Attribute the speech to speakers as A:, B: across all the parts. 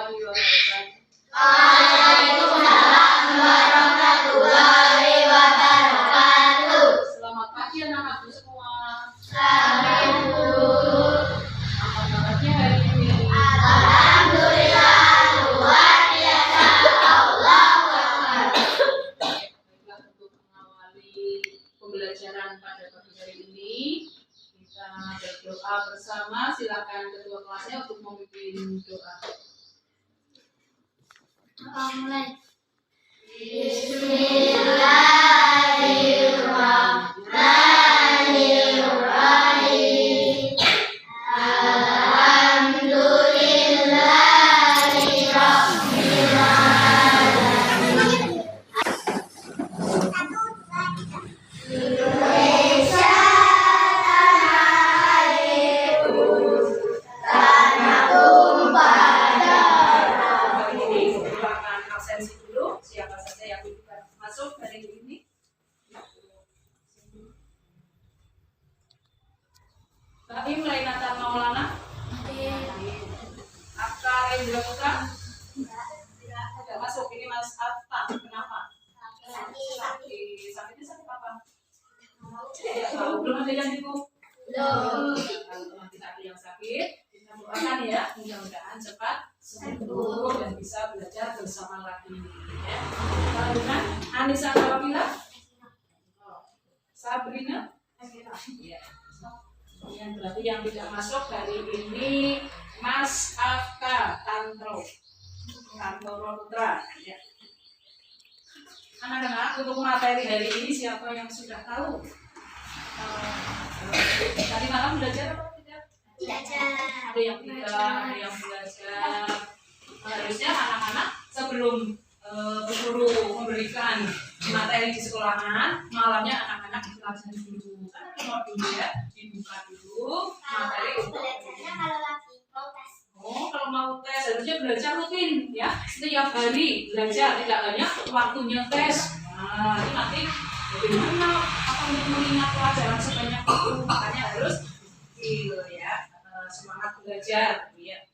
A: warahmatullahi wabarakatuh.
B: Waalaikumsalam warahmatullahi wabarakatuh.
A: Selamat pagi anak-anakku semua.
B: Selamat
A: Apa kabarnya hari ini?
B: Alhamdulillah luar biasa. Allahu Akbar.
A: Baiklah, untuk mengawali pembelajaran pada pagi hari ini, kita berdoa bersama. Silakan ketua kelasnya untuk memimpin doa.
B: Mulai. Bismillahirrahmanirrahim. Alhamdulillahirabbil alamin. Indonesia tanah airku, tanah tumpah darah.
A: Ini merupakan absensi dulu. Siapa saja yang bukan masuk hari ini? Baim Lainatan Maulana. Akar Indra Putra. Tidak masuk. Ini Mas Atta. Kenapa? Sakitnya sakit apa? Tidak tahu. Belum ada yang ibu. Kalau tidak ada yang sakit, kita doakan ya. Mudah-mudahan cepat sembuh dan bisa belajar bersama lagi. Ya. Dengan Anissa Kalabila, Sabrina, ya. Yang berarti yang tidak masuk hari ini Mas Afka Tantoro Putra. Ya. Anak-anak, untuk materi hari ini siapa yang sudah tahu? Tadi malam belajar atau tidak? Ada yang tidak, ada yang belajar. Harusnya anak-anak sebelum Bu Guru memberikan materi di sekolahan, malamnya anak-anak pelajari dulu. Kan ada modul ya, dibuka dulu materi untuk
B: Belajarnya kalau lagi mau tes.
A: Oh, kalau mau tes harusnya belajar rutin ya, setiap hari belajar, tidak hanya waktunya tes. Nah, ini nanti bagaimana akan mengingat pelajaran sebanyak itu, makanya harus ya, semangat belajar ya.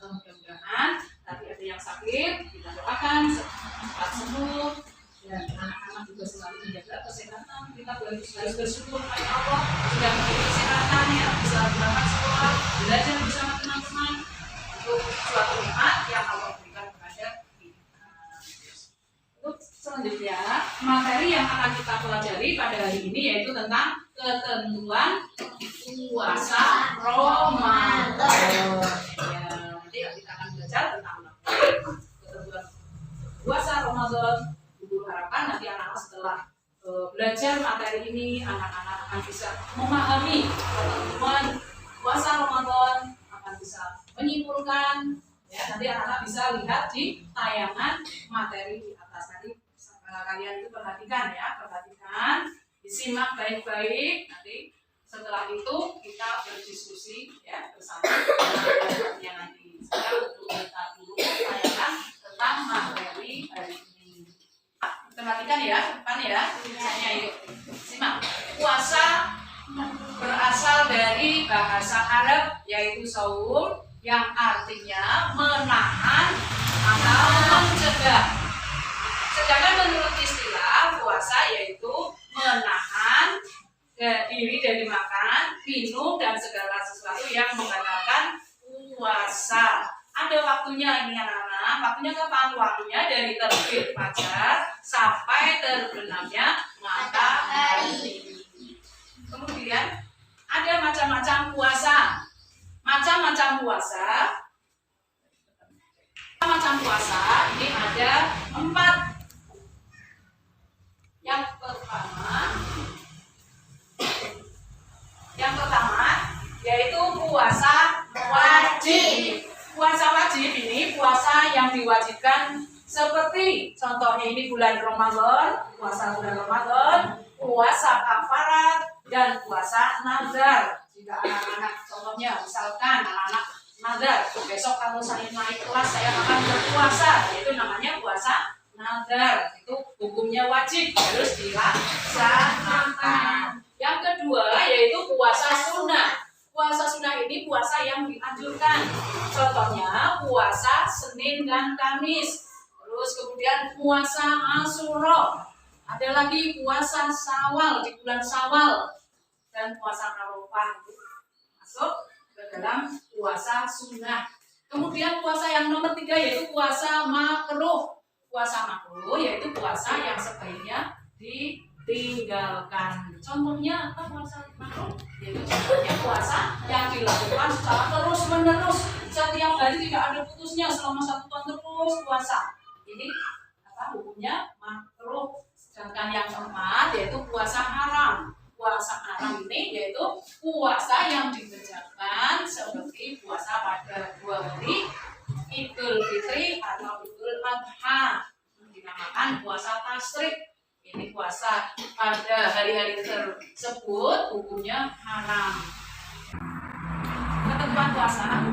A: Mudah-mudahan tadi ada yang sakit, kita doakan cepat sembuh dan anak-anak juga selalu menjaga kesehatan. Kita harus bersyukur kepada Allah sudah memberi kesehatan ya, bisa berangkat sekolah, belajar bersama teman-teman. Itu suatu nikmat yang Allah berikan kepada kita. Untuk selanjutnya, materi yang akan kita pelajari pada hari ini yaitu tentang ketentuan puasa Ramadan. Ya, nanti kita akan belajar tentang ketentuan puasa Ramadan. Guru harapkan nanti anak-anak setelah belajar materi ini, anak-anak akan bisa memahami ketentuan puasa Ramadan, akan bisa menyimpulkan ya, nanti anak-anak bisa lihat di tayangan materi di atas. Nanti kalian itu perhatikan ya, disimak baik-baik. Nanti setelah itu kita berdiskusi ya bersama yang nanti. Sekarang untuk kita dulu tayangan tentang materi hari ini. Perhatikan ya, depan ya. Misalnya yuk simak. Puasa berasal dari bahasa Arab yaitu saum, yang artinya menahan atau mencegah. Sedangkan menurut istilah puasa yaitu menahan diri dari makan, minum dan segala sesuatu yang membatalkan puasa. Ada waktunya ini anak-anak. Waktunya kapan? Waktunya dari terbit fajar sampai terbenamnya matahari. Kemudian ada macam-macam puasa. Macam-macam puasa ini ada 4. Yang pertama yaitu puasa wajib. Puasa wajib ini puasa yang diwajibkan seperti contohnya ini bulan Ramadan, puasa bulan Ramadan, puasa kafarat dan puasa nazar. Jika anak-anak contohnya misalkan anak-anak nazar, besok kalau saya naik kelas saya akan berpuasa, itu namanya puasa nazar. Itu hukumnya wajib, harus dilaksanakan. Yang kedua yaitu puasa sunnah. puasa sunnah ini puasa yang dianjurkan. Contohnya puasa Senin dan Kamis. Terus kemudian puasa Asyura. Ada lagi puasa Syawal di bulan Syawal dan puasa Arafah itu masuk ke dalam puasa sunnah. Kemudian puasa yang nomor 3 yaitu puasa makruh. Puasa makruh yaitu puasa yang sebaiknya ditinggalkan. Contohnya apa puasa makruh? Yaitu contohnya puasa yang dilakukan secara terus-menerus. Setiap hari tidak ada putusnya selama 1 tahun terus puasa. Ini apa hukumnya? Makruh. Sedangkan yang keempat yaitu puasa haram. Puasa haram ini yaitu puasa yang dikerjakan seperti puasa pada 2 hari Idul Fitri atau Idul Adha, dinamakan puasa tasyrik. Ini puasa pada hari-hari tersebut hukumnya haram. Ketentuan puasa.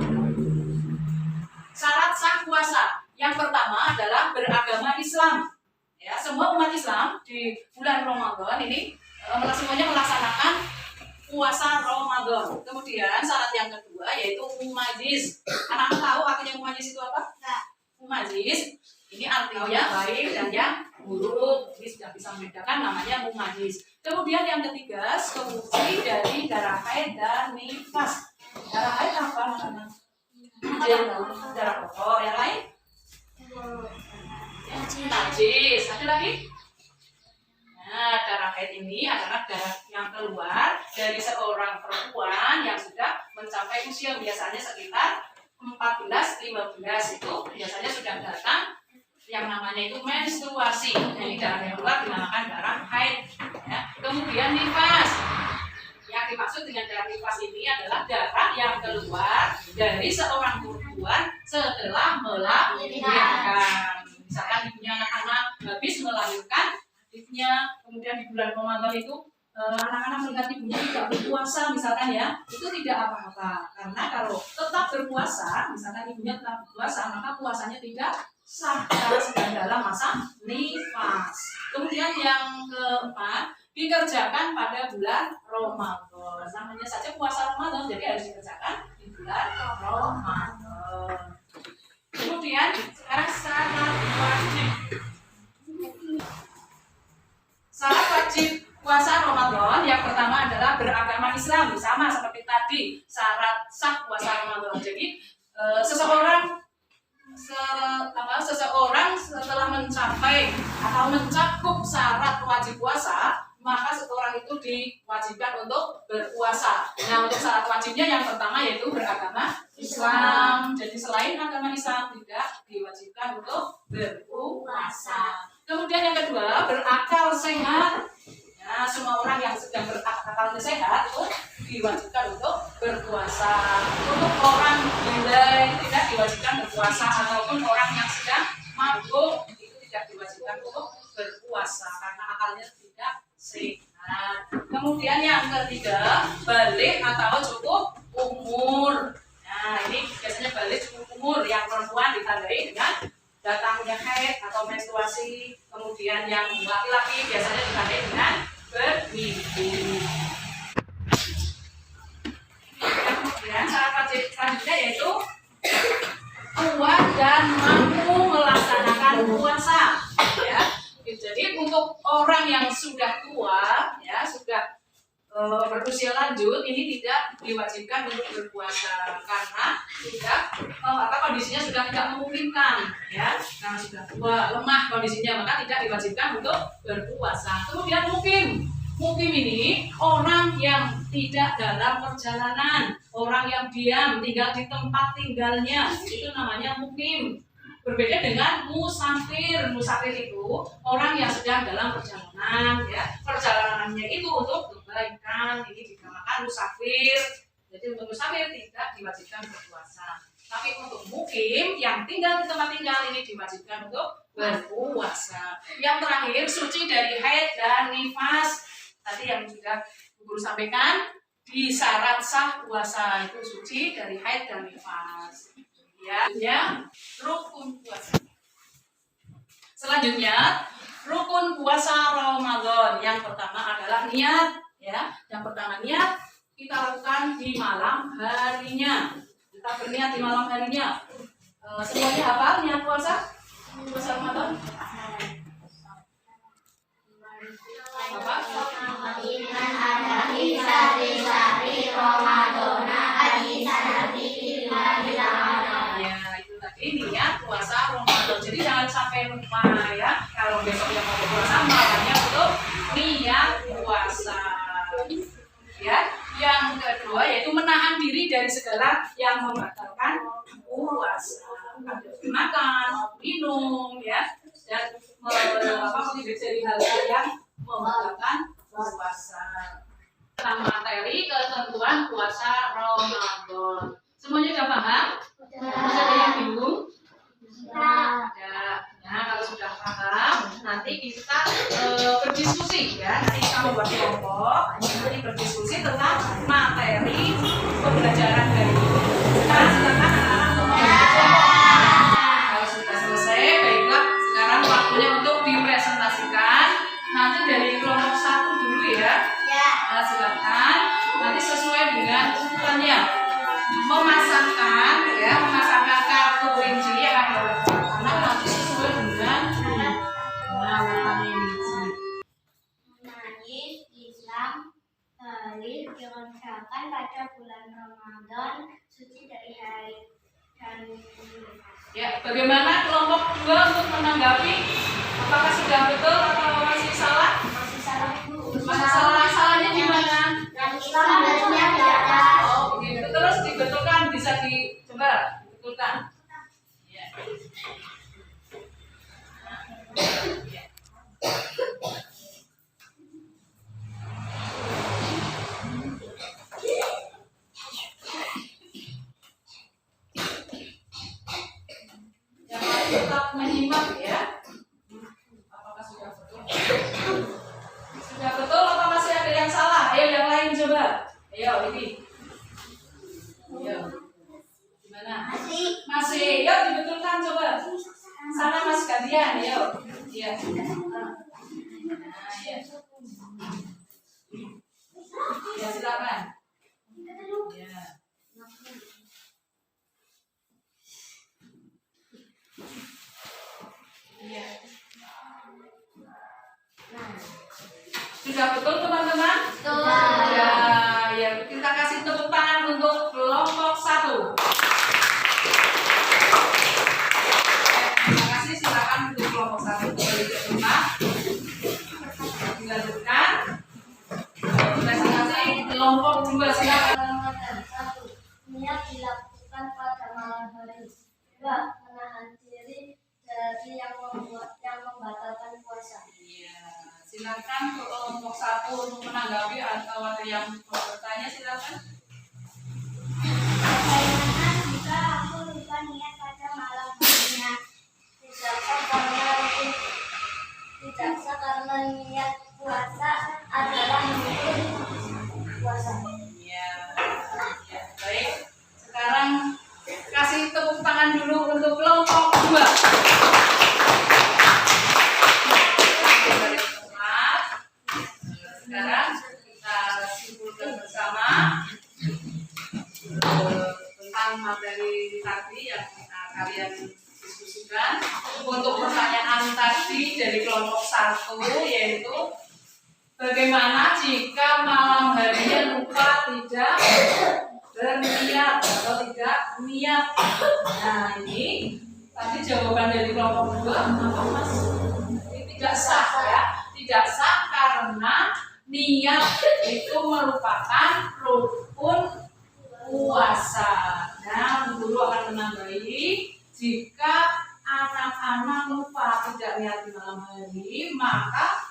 A: Syarat sah puasa yang pertama adalah beragama Islam. Ya, semua umat Islam di bulan Ramadan ini semuanya melaksanakan puasa Ramadan. Kemudian syarat yang kedua yaitu mumajis. Anak-anak tahu artinya mumajis itu apa?
B: Enggak.
A: Mumajis ini artinya baik dan yang buruk. Ini sudah bisa membedakan, namanya mumajis. Kemudian yang ketiga suci dari darah haid dan nifas. Darah haid apa namanya? Darah kotor. Yang lain? Najis. Ada lagi? Nah, darah haid ini adalah darah yang keluar dari seorang perempuan yang sudah mencapai usia biasanya sekitar 14-15 itu biasanya sudah datang yang namanya itu menstruasi. Jadi darah yang keluar dinamakan darah haid. Ya. Kemudian nifas. Yang dimaksud dengan darah nifas ini adalah darah yang keluar dari seorang perempuan setelah melahirkan. Misalkan ibunya anak-anak habis melahirkan adiknya, kemudian di bulan Ramadan itu anak-anak melihat ibunya tidak berpuasa misalkan ya, itu tidak apa-apa. Karena kalau tetap berpuasa, misalkan ibunya tetap berpuasa, maka puasanya tidak sah karena sedang dalam masa nifas. Kemudian yang keempat, dikerjakan pada bulan Ramadan. Namanya saja puasa Ramadan, jadi harus dikerjakan di bulan Ramadan. Kemudian sekarang syarat wajib. Syarat wajib puasa Ramadan yang pertama adalah beragama Islam, sama seperti tadi syarat sah puasa Ramadan. Jadi seseorang setelah mencapai atau mencakup syarat wajib puasa, maka seseorang itu diwajibkan untuk berpuasa. Nah, untuk syarat wajibnya yang pertama yaitu beragama Islam. Jadi selain agama Islam tidak diwajibkan untuk berpuasa. Kemudian yang kedua, berakal sehat. Nah, semua orang yang sedang berakal sehat itu diwajibkan untuk berpuasa. Untuk orang gila tidak diwajibkan berpuasa, ataupun orang yang sedang mabuk itu tidak diwajibkan untuk berpuasa karena akalnya tidak sehat. Kemudian yang ketiga, balik atau cukup umur. Nah, ini biasanya balik cukup umur. Yang perempuan ditandai dengan datangnya haid atau menstruasi. Kemudian yang laki-laki biasanya ditandai dengan bermimpi. Kemudian syarat wajib selanjutnya yaitu kuat dan mampu melaksanakan puasa. Ya. Jadi untuk orang yang sudah tua, ya sudah berusia lanjut, ini tidak diwajibkan untuk berpuasa karena sudah kondisinya sudah tidak memungkinkan, ya karena sudah tua, lemah kondisinya, maka tidak diwajibkan untuk berpuasa. Kemudian mukim ini orang yang tidak dalam perjalanan, orang yang diam tinggal di tempat tinggalnya, itu namanya mukim. Berbeda dengan musafir. Musafir itu orang yang sedang dalam perjalanan, ya perjalanannya itu untuk kebaikan, ini dinamakan musafir. Jadi untuk musafir tidak diwajibkan berpuasa. Tapi untuk mukim yang tinggal di tempat tinggal ini diwajibkan untuk berpuasa. Yang terakhir, suci dari haid dan nifas. Tadi yang sudah guru sampaikan, di syarat sah puasa itu suci dari haid dan nifas. Ya, rukun puasa. Selanjutnya, rukun puasa Ramadan. Yang pertama adalah niat, ya. Yang pertama niat, kita lakukan di malam harinya. Kita berniat di malam harinya. Semuanya hafal niat puasa? Puasa Ramadan? Apa?
B: Iman adahi sari-sari Ramadana hadisanabi billahi.
A: Ya, itu tadi niat puasa Ramadan. Jadi jangan sampai lupa ya. Kalau besok yang mau puasa, makanya untuk niat puasa. Ya, yang kedua yaitu menahan diri dari segala yang membatalkan puasa. Makan, minum, ya, dan menghindari dari hal-hal yang membatalkan puasa. Tentang materi ketentuan puasa Ramadan. Semuanya sudah paham? Masih ada yang bingung? Ada. Nah, kalau sudah paham, nanti kita berdiskusi ya. Nanti kita membuat kelompok, nanti berdiskusi tentang materi pembelajaran dari ini. Nah, silakan anak-anak membuat kelompok. Kalau sudah selesai, baiklah. Sekarang waktunya untuk dipresentasikan. Nanti dari kelompok 1 dulu ya. Nah, silakan. Nanti sesuai dengan urutannya. Memasangkan kartu kunci yang ada anak nanti sesuai dengan urutannya ini.
B: Menangis Islam Khalid direncanakan pada bulan Ramadan suci dari hari dan
A: Ya, bagaimana kelompok 2 untuk menanggapi? Apakah sudah betul atau masih salah?
B: masih salah Bu.
A: Masih salah, salahnya di mana?
B: Dan Islam sebenarnya tidak ada.
A: Oh, begitu. Terus dibetulkan, bisa dicoba dibetulkan. Ya. Ya. Yang lain tetap menyimak ya. Apakah sudah betul? Sudah betul atau masih ada yang salah? Ayo yang lain coba. Ayo ini. Ayo. Gimana? Masih. Yuk dibetulkan coba. Sana Mas Gantian, ayo. Iya. Nah, ya. Ya, silakan. Ya. Iya. Sudah betul teman-teman?
B: Betul.
A: Ya, kita kasih tepuk tangan untuk kelompok 1. Terima kasih, silakan untuk kelompok 1 kembali ke rumah. Dilanjutkan. Terima kasih kelompok 2 silakan.
B: Ramadan 1. Niat dilakukan pada malam hari. 2. Menahan diri dari yang membatalkan puasa.
A: Iya, silakan kelompok 1 untuk menanggapi atau ada yang mau bertanya silakan.
B: Bagaimana jika aku lupa niat pada malam harinya? Tidak karena niat puasa adalah mengikuti puasa.
A: Iya, ya, baik. Sekarang kasih tepuk tangan dulu untuk kelompok 2. Sekarang kita simpulkan bersama tentang materi tadi yang kalian diskusikan. Untuk pertanyaan tadi dari kelompok 1 yaitu bagaimana jika malam harinya lupa tidak berniat atau tidak niat. Nah, ini tadi jawaban dari kelompok 2 apa Mas? Ini tidak sah ya. Tidak sah karena niat itu merupakan rukun puasa. Nah, guru akan menambahi jika anak-anak lupa tidak niat di malam hari, maka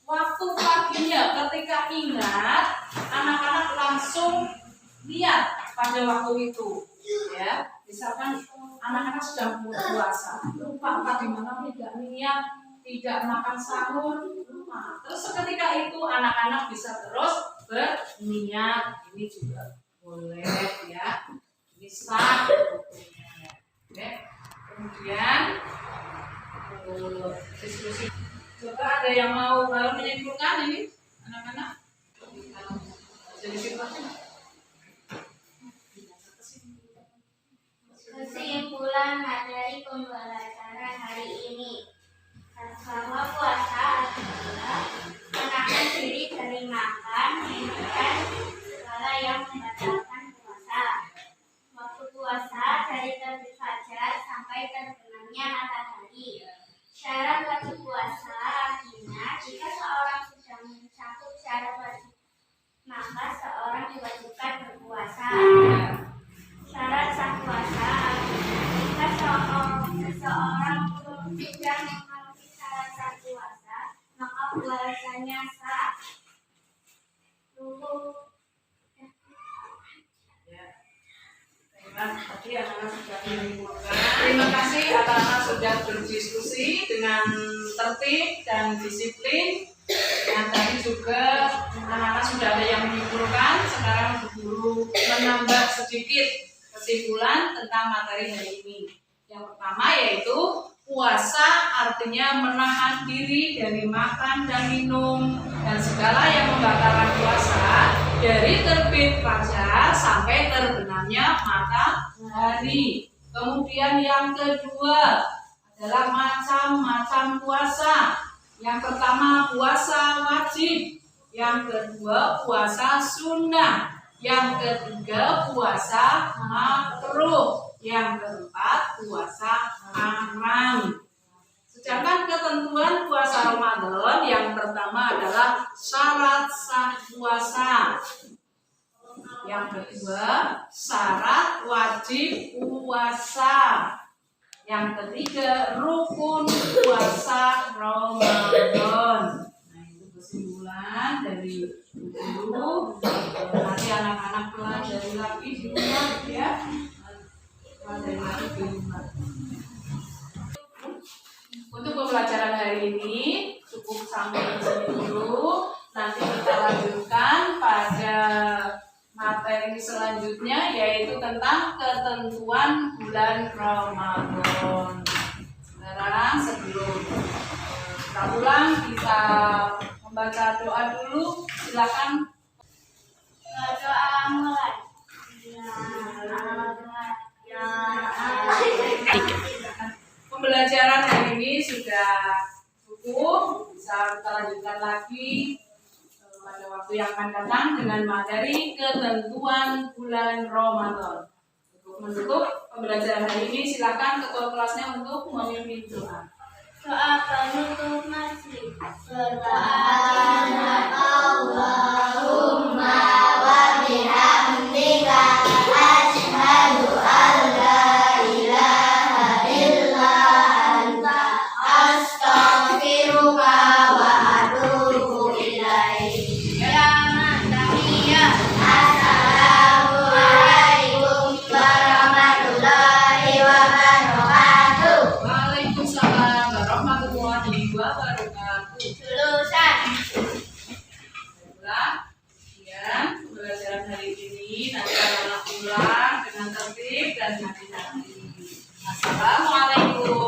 A: waktu paginya ketika ingat, anak-anak langsung niat pada waktu itu. Ya, misalkan anak-anak sudah puasa, lupa tadi malam tidak niat, tidak makan sahur, lupa. Terus ketika itu anak-anak bisa terus berniat, ini juga boleh ya, ini sah hukumnya. Oke. Kemudian diskusi. Coba ada yang mau menyimpulkan ini anak-anak? Jadi silakan.
B: Kesimpulan materi pembelajaran hari ini, bahwa puasa adalah menahan diri dari makan, minum, dan segala yang membatalkan puasa. Waktu puasa dari terbit fajar sampai terbenamnya matahari. Syarat wajib puasa artinya jika seorang sudah mencakup syarat wajib, maka seorang diwajibkan berpuasa. Syarat sah puasa artinya jika seseorang belum sudah memenuhi syarat sah puasa, maka puasanya sah.
A: Terima kasih anak-anak sudah berdiskusi dengan tertib dan disiplin. Dan tadi juga anak-anak sudah ada yang menyimpulkan. Sekarang guru menambah sedikit kesimpulan tentang materi hari ini. Yang pertama yaitu puasa artinya menahan diri dari makan dan minum dan segala yang membatalkan puasa dari terbit fajar sampai terbenamnya matahari. Kemudian yang kedua adalah macam-macam puasa. Yang pertama puasa wajib, yang kedua puasa sunnah, yang ketiga puasa makruh, yang keempat puasa haram. Sedangkan ketentuan puasa Ramadan yang pertama adalah syarat sah puasa. Yang kedua, syarat wajib puasa. Yang ketiga, rukun puasa Ramadan. Nah, itu kesimpulan dari guru. Nanti anak-anak pelajari lagi di rumah ya. Pelajari lagi di rumah. Untuk pembelajaran hari ini cukup sampai di sini dulu. Nanti kita lanjutkan pada materi selanjutnya yaitu tentang ketentuan bulan Ramadan. Sekarang sebelum kita pulang kita membaca doa dulu. Silakan.
B: Doa mulai.
A: Pembelajaran hari ini sudah cukup, bisa kita lanjutkan lagi pada waktu yang akan datang dengan materi ketentuan bulan Ramadan. Untuk menutup pembelajaran hari ini, silakan ketua kelasnya untuk memimpin doa.
B: Doa penutup majlis. Subhanaka Allahumma wa bihamdika asyhadu an la ilaha illa anta astaghfiruka wa atubu ilaik. Ya Mahdiyah. Assalamualaikum warahmatullahi wabarakatuh.
A: Waalaikumsalam warahmatullahi wabarakatuh.
B: Lulusan.
A: Baiklah, kemudian pembelajaran hari ini nanti akan ulang dengan tertib dan hati-hati. Assalamualaikum.